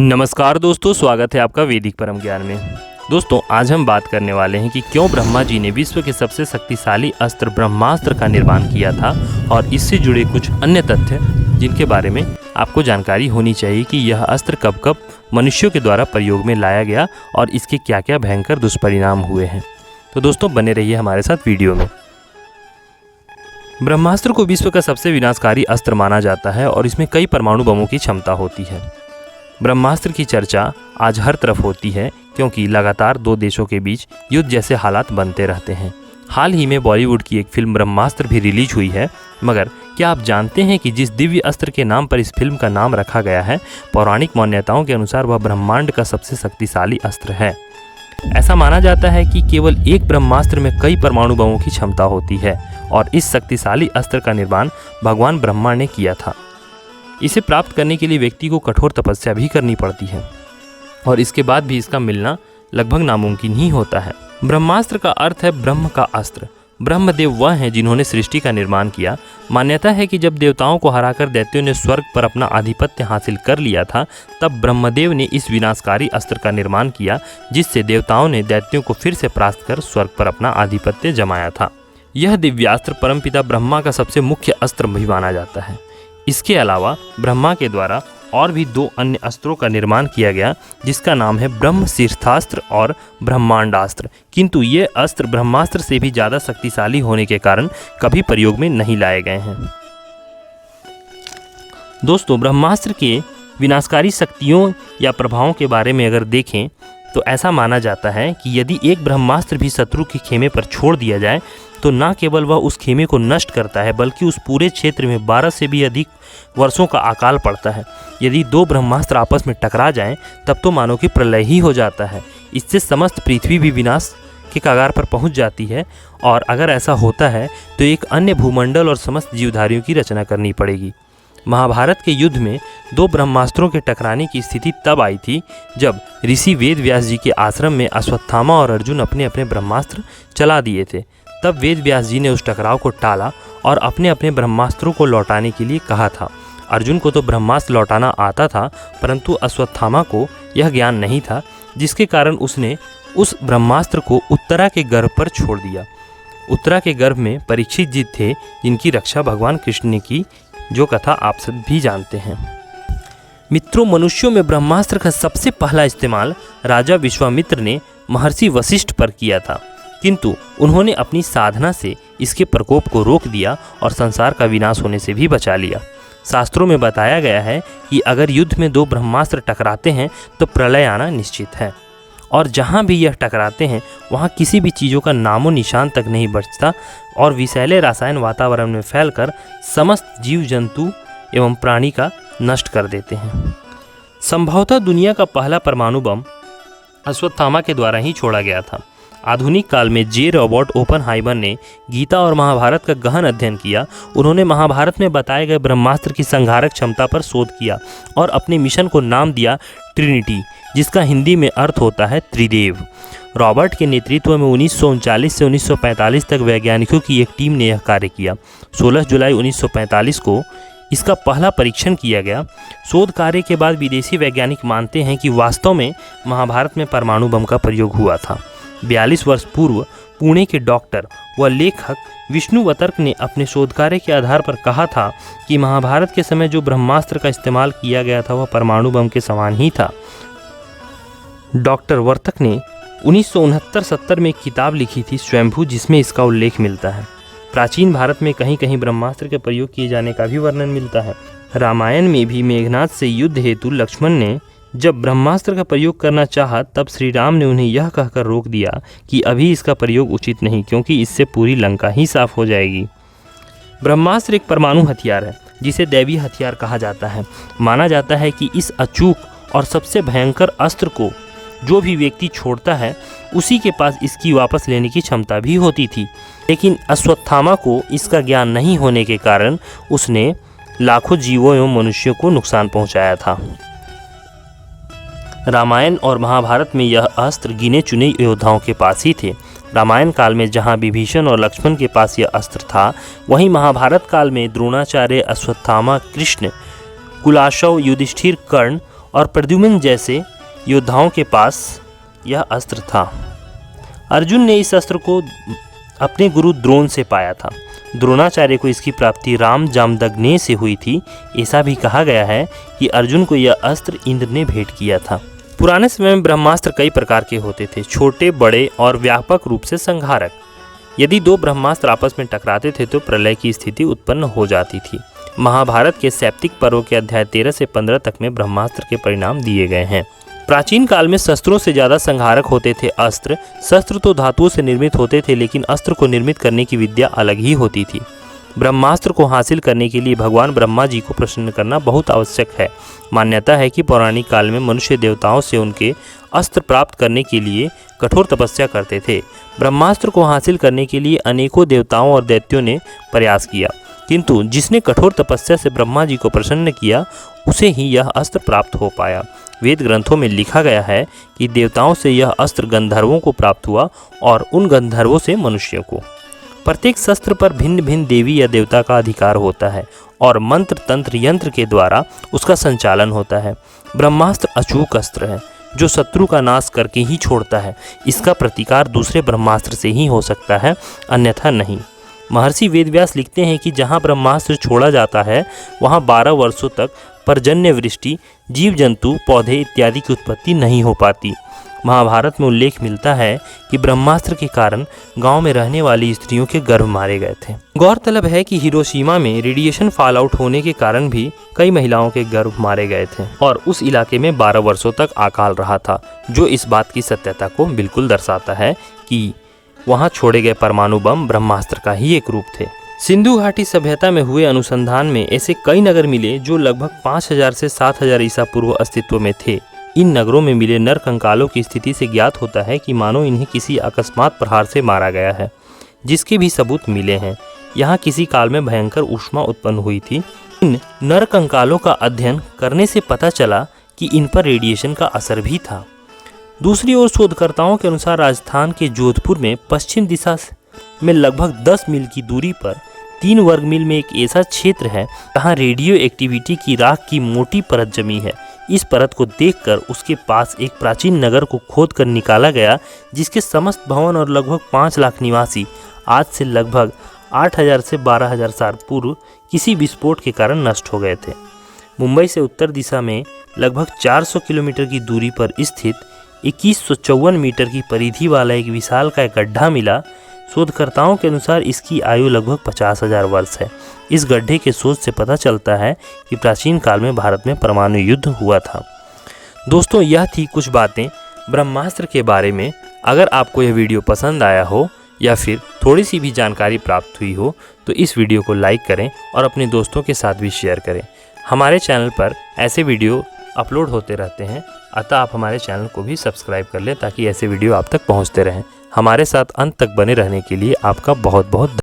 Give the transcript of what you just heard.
नमस्कार दोस्तों, स्वागत है आपका वैदिक परम ज्ञान में। दोस्तों, आज हम बात करने वाले हैं कि क्यों ब्रह्मा जी ने विश्व के सबसे शक्तिशाली अस्त्र ब्रह्मास्त्र का निर्माण किया था और इससे जुड़े कुछ अन्य तथ्य जिनके बारे में आपको जानकारी होनी चाहिए कि यह अस्त्र कब कब मनुष्यों के द्वारा प्रयोग में लाया गया और इसके क्या क्या भयंकर दुष्परिणाम हुए हैं। तो दोस्तों, बने रहिए हमारे साथ वीडियो में। ब्रह्मास्त्र को विश्व का सबसे विनाशकारी अस्त्र माना जाता है और इसमें कई परमाणु बमों की क्षमता होती है। ब्रह्मास्त्र की चर्चा आज हर तरफ होती है क्योंकि लगातार दो देशों के बीच युद्ध जैसे हालात बनते रहते हैं। हाल ही में बॉलीवुड की एक फिल्म ब्रह्मास्त्र भी रिलीज हुई है, मगर क्या आप जानते हैं कि जिस दिव्य अस्त्र के नाम पर इस फिल्म का नाम रखा गया है, पौराणिक मान्यताओं के अनुसार वह ब्रह्मांड का सबसे शक्तिशाली अस्त्र है। ऐसा माना जाता है कि केवल एक ब्रह्मास्त्र में कई परमाणु बमों की क्षमता होती है और इस शक्तिशाली अस्त्र का निर्माण भगवान ब्रह्मा ने किया था। इसे प्राप्त करने के लिए व्यक्ति को कठोर तपस्या भी करनी पड़ती है और इसके बाद भी इसका मिलना लगभग नामुमकिन ही होता है। ब्रह्मास्त्र का अर्थ है ब्रह्म का अस्त्र। ब्रह्मदेव वह हैं जिन्होंने सृष्टि का निर्माण किया। मान्यता है कि जब देवताओं को हराकर दैत्यों ने स्वर्ग पर अपना आधिपत्य हासिल कर लिया था, तब ब्रह्मदेव ने इस विनाशकारी अस्त्र का निर्माण किया, जिससे देवताओं ने दैत्यों को फिर से परास्त कर स्वर्ग पर अपना आधिपत्य जमाया था। यह दिव्यास्त्र परमपिता ब्रह्मा का सबसे मुख्य अस्त्र भी माना जाता है। इसके अलावा ब्रह्मा के द्वारा और भी दो अन्य अस्त्रों का निर्माण किया गया, जिसका नाम है ब्रह्म शीर्षास्त्र और ब्रह्मांडास्त्र, किंतु ये अस्त्र ब्रह्मास्त्र से भी ज़्यादा शक्तिशाली होने के कारण कभी प्रयोग में नहीं लाए गए हैं। दोस्तों, ब्रह्मास्त्र के विनाशकारी शक्तियों या प्रभावों के बारे में अगर देखें तो ऐसा माना जाता है कि यदि एक ब्रह्मास्त्र भी शत्रु के खेमे पर छोड़ दिया जाए तो न केवल वह उस खेमे को नष्ट करता है, बल्कि उस पूरे क्षेत्र में 12 से भी अधिक वर्षों का अकाल पड़ता है। यदि दो ब्रह्मास्त्र आपस में टकरा जाएं, तब तो मानो कि प्रलय ही हो जाता है। इससे समस्त पृथ्वी भी विनाश के कगार पर पहुंच जाती है और अगर ऐसा होता है तो एक अन्य भूमंडल और समस्त जीवधारियों की रचना करनी पड़ेगी। महाभारत के युद्ध में दो ब्रह्मास्त्रों के टकराने की स्थिति तब आई थी जब ऋषि वेद व्यास जी के आश्रम में अश्वत्थामा और अर्जुन अपने अपने ब्रह्मास्त्र चला दिए थे। तब वेद व्यास जी ने उस टकराव को टाला और अपने अपने ब्रह्मास्त्रों को लौटाने के लिए कहा था। अर्जुन को तो ब्रह्मास्त्र लौटाना आता था, परंतु अश्वत्थामा को यह ज्ञान नहीं था, जिसके कारण उसने उस ब्रह्मास्त्र को उत्तरा के गर्भ पर छोड़ दिया। उत्तरा के गर्भ में परीक्षित जी थे, जिनकी रक्षा भगवान कृष्ण ने की, जो कथा आप सब भी जानते हैं। मित्रों, मनुष्यों में ब्रह्मास्त्र का सबसे पहला इस्तेमाल राजा विश्वामित्र ने महर्षि वशिष्ठ पर किया था, किंतु उन्होंने अपनी साधना से इसके प्रकोप को रोक दिया और संसार का विनाश होने से भी बचा लिया। शास्त्रों में बताया गया है कि अगर युद्ध में दो ब्रह्मास्त्र टकराते हैं तो प्रलय आना निश्चित है और जहाँ भी यह टकराते हैं वहाँ किसी भी चीज़ों का नामो निशान तक नहीं बचता और विषैले रासायन वातावरण में फैलकर समस्त जीव जंतु एवं प्राणी का नष्ट कर देते हैं। संभवतः दुनिया का पहला परमाणु बम अश्वत्थामा के द्वारा ही छोड़ा गया था। आधुनिक काल में जे रॉबर्ट ओपनहाइमर ने गीता और महाभारत का गहन अध्ययन किया। उन्होंने महाभारत में बताए गए ब्रह्मास्त्र की संहारक क्षमता पर शोध किया और अपने मिशन को नाम दिया ट्रिनिटी, जिसका हिंदी में अर्थ होता है त्रिदेव। रॉबर्ट के नेतृत्व में 1939 से 1945 तक वैज्ञानिकों की एक टीम ने यह कार्य किया। 16 जुलाई 1945 को इसका पहला परीक्षण किया गया। शोध कार्य के बाद विदेशी वैज्ञानिक मानते हैं कि वास्तव में महाभारत में परमाणु बम का प्रयोग हुआ था। 42 वर्ष पूर्व पुणे के डॉक्टर व लेखक विष्णु वतर्क ने अपने शोध कार्य के आधार पर कहा था कि महाभारत के समय जो ब्रह्मास्त्र का इस्तेमाल किया गया था वह परमाणु बम के समान ही था। डॉक्टर वर्तक ने 1969-70 में एक किताब लिखी थी स्वयंभू, जिसमें इसका उल्लेख मिलता है। प्राचीन भारत में कहीं कहीं ब्रह्मास्त्र के प्रयोग किए जाने का भी वर्णन मिलता है। रामायण में भी मेघनाद से युद्ध हेतु लक्ष्मण ने जब ब्रह्मास्त्र का प्रयोग करना चाहा, तब श्री राम ने उन्हें यह कहकर रोक दिया कि अभी इसका प्रयोग उचित नहीं, क्योंकि इससे पूरी लंका ही साफ हो जाएगी। ब्रह्मास्त्र एक परमाणु हथियार है जिसे दैवीय हथियार कहा जाता है। माना जाता है कि इस अचूक और सबसे भयंकर अस्त्र को जो भी व्यक्ति छोड़ता है उसी के पास इसकी वापस लेने की क्षमता भी होती थी, लेकिन अश्वत्थामा को इसका ज्ञान नहीं होने के कारण उसने लाखों जीवों एवं मनुष्यों को नुकसान पहुंचाया था। रामायण और महाभारत में यह अस्त्र गिने चुने योद्धाओं के पास ही थे। रामायण काल में जहां विभीषण और लक्ष्मण के पास यह अस्त्र था, वहीं महाभारत काल में द्रोणाचार्य, अश्वत्थामा, कृष्ण, कुलाशव, युधिष्ठिर, कर्ण और प्रद्युम्न जैसे योद्धाओं के पास यह अस्त्र था। अर्जुन ने इस अस्त्र को अपने गुरु द्रोण से पाया था। द्रोणाचार्य को इसकी प्राप्ति राम जामदग्नि से हुई थी। ऐसा भी कहा गया है कि अर्जुन को यह अस्त्र इंद्र ने भेंट किया था। पुराने समय में ब्रह्मास्त्र कई प्रकार के होते थे, छोटे, बड़े और व्यापक रूप से संहारक। यदि दो ब्रह्मास्त्र आपस में टकराते थे तो प्रलय की स्थिति उत्पन्न हो जाती थी। महाभारत के सैप्तिक पर्व के अध्याय 13 से 15 तक में ब्रह्मास्त्र के परिणाम दिए गए हैं। प्राचीन काल में शस्त्रों से ज़्यादा संहारक होते थे अस्त्र। शस्त्र तो धातुओं से निर्मित होते थे, लेकिन अस्त्र को निर्मित करने की विद्या अलग ही होती थी। ब्रह्मास्त्र को हासिल करने के लिए भगवान ब्रह्मा जी को प्रसन्न करना बहुत आवश्यक है। मान्यता है कि पौराणिक काल में मनुष्य देवताओं से उनके अस्त्र प्राप्त करने के लिए कठोर तपस्या करते थे। ब्रह्मास्त्र को हासिल करने के लिए अनेकों देवताओं और दैत्यों ने प्रयास किया, किंतु जिसने कठोर तपस्या से ब्रह्मा जी को प्रसन्न किया उसे ही यह अस्त्र प्राप्त हो पाया। वेद ग्रंथों में लिखा गया है कि देवताओं से यह अस्त्र गंधर्वों को प्राप्त हुआ और उन गंधर्वों से मनुष्यों को। प्रत्येक शस्त्र पर भिन्न भिन्न देवी या देवता का अधिकार होता है और मंत्र, तंत्र, यंत्र के द्वारा उसका संचालन होता है। ब्रह्मास्त्र अचूक अस्त्र है जो शत्रु का नाश करके ही छोड़ता है। इसका प्रतिकार दूसरे ब्रह्मास्त्र से ही हो सकता है, अन्यथा नहीं। महर्षि वेदव्यास लिखते हैं कि जहाँ ब्रह्मास्त्र छोड़ा जाता है वहाँ 12 वर्षों तक पर्जन्य वृष्टि, जीव जंतु, पौधे इत्यादि की उत्पत्ति नहीं हो पाती। महाभारत में उल्लेख मिलता है कि ब्रह्मास्त्र के कारण गांव में रहने वाली स्त्रियों के गर्भ मारे गए थे। गौरतलब है कि हिरोशिमा में रेडिएशन फॉल आउट होने के कारण भी कई महिलाओं के गर्भ मारे गए थे और उस इलाके में 12 वर्षों तक अकाल रहा था, जो इस बात की सत्यता को बिल्कुल दर्शाता है कि वहाँ छोड़े गए परमाणु बम ब्रह्मास्त्र का ही एक रूप थे। सिंधु घाटी सभ्यता में हुए अनुसंधान में ऐसे कई नगर मिले जो लगभग 5000 से 7000 ईसा पूर्व अस्तित्व में थे। इन नगरों में मिले नर कंकालों की स्थिति से ज्ञात होता है कि मानो इन्हें किसी अकस्मात प्रहार से मारा गया है, जिसके भी सबूत मिले हैं। यहाँ किसी काल में भयंकर ऊष्मा उत्पन्न हुई थी। इन नर कंकालों का अध्ययन करने से पता चला कि इन पर रेडिएशन का असर भी था। दूसरी ओर शोधकर्ताओं के अनुसार राजस्थान के जोधपुर में पश्चिम दिशा में लगभग 10 मील की दूरी पर 3 वर्ग मील में एक ऐसा क्षेत्र है जहाँ रेडियो एक्टिविटी की राख की मोटी परत जमी है। इस परत को देखकर उसके पास एक प्राचीन नगर को खोद कर निकाला गया, जिसके समस्त भवन और लगभग 5 लाख निवासी आज से लगभग 8000 से 12000 साल पूर्व किसी विस्फोट के कारण नष्ट हो गए थे। मुंबई से उत्तर दिशा में लगभग 400 किलोमीटर की दूरी पर स्थित 2154 मीटर की परिधि वाला एक विशाल का एक गड्ढा मिला। शोधकर्ताओं के अनुसार इसकी आयु लगभग 50,000 वर्ष है। इस गड्ढे के शोध से पता चलता है कि प्राचीन काल में भारत में परमाणु युद्ध हुआ था। दोस्तों, यह थी कुछ बातें ब्रह्मास्त्र के बारे में। अगर आपको यह वीडियो पसंद आया हो या फिर थोड़ी सी भी जानकारी प्राप्त हुई हो तो इस वीडियो को लाइक करें और अपने दोस्तों के साथ भी शेयर करें। हमारे चैनल पर ऐसे वीडियो अपलोड होते रहते हैं, अतः आप हमारे चैनल को भी सब्सक्राइब कर लें ताकि ऐसे वीडियो आप तक पहुंचते रहें। हमारे साथ अंत तक बने रहने के लिए आपका बहुत बहुत धन्यवाद।